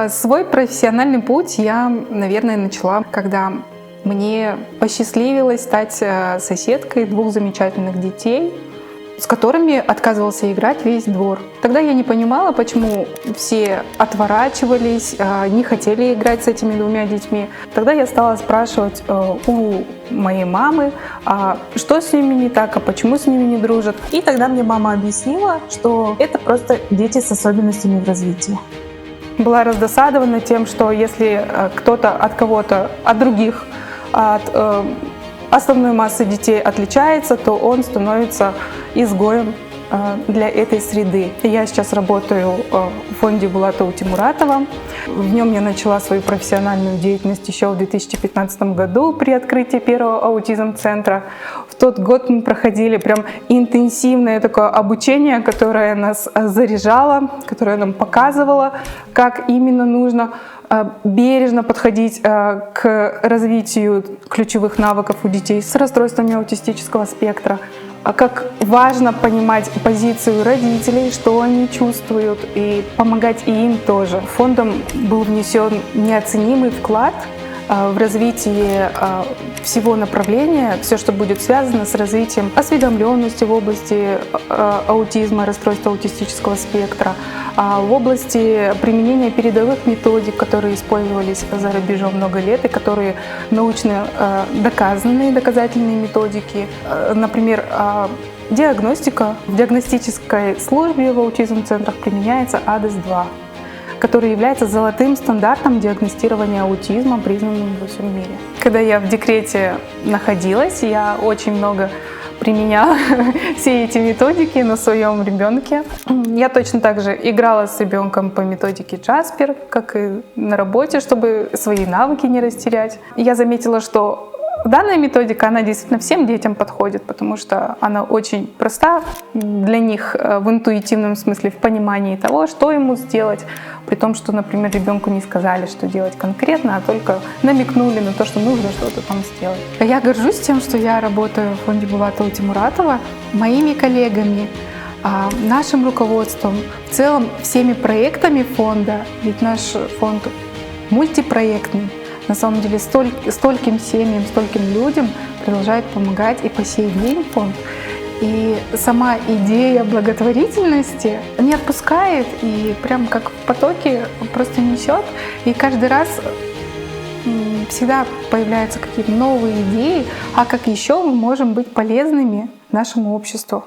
Свой профессиональный путь я, наверное, начала, когда мне посчастливилось стать соседкой двух замечательных детей, с которыми отказывался играть весь двор. Тогда я не понимала, почему все отворачивались, не хотели играть с этими двумя детьми. Тогда я стала спрашивать у моей мамы, что с ними не так, почему с ними не дружат. И тогда мне мама объяснила, что это просто дети с особенностями в развитии. Была раздосадована тем, что если кто-то от кого-то, от других, от основной массы детей отличается, то он становится изгоем для этой среды. Я сейчас работаю в фонде Булата Утимуратова. В нем я начала свою профессиональную деятельность еще в 2015 году при открытии первого аутизм-центра. В тот год мы проходили прям интенсивное такое обучение, которое нас заряжало, которое нам показывало, как именно нужно бережно подходить к развитию ключевых навыков у детей с расстройствами аутистического спектра, как важно понимать позицию родителей, что они чувствуют, и помогать и им тоже. Фондом был внесен неоценимый вклад в развитие всего направления, все, что будет связано с развитием осведомленности в области аутизма, расстройства аутистического спектра, в области применения передовых методик, которые использовались за рубежом много лет и которые научно доказанные, доказательные методики. Например, диагностика. В диагностической службе в аутизм-центрах применяется АДЭС-2, который является золотым стандартом диагностирования аутизма, признанным во всем мире. Когда я в декрете находилась, я очень много применяла все эти методики на своем ребенке. Я точно так же играла с ребенком по методике Джаспер, как и на работе, чтобы свои навыки не растерять. Я заметила, что данная методика, она действительно всем детям подходит, потому что она очень проста для них в интуитивном смысле, в понимании того, что ему сделать, при том, что, например, ребенку не сказали, что делать конкретно, а только намекнули на то, что нужно что-то там сделать. Я горжусь тем, что я работаю в фонде Булата Утимуратова, моими коллегами, нашим руководством, в целом всеми проектами фонда, ведь наш фонд мультипроектный. На самом деле стольким семьям, стольким людям продолжает помогать и по сей день фонд. И сама идея благотворительности не отпускает и прям как в потоке просто несет. И каждый раз всегда появляются какие-то новые идеи, а как еще мы можем быть полезными нашему обществу.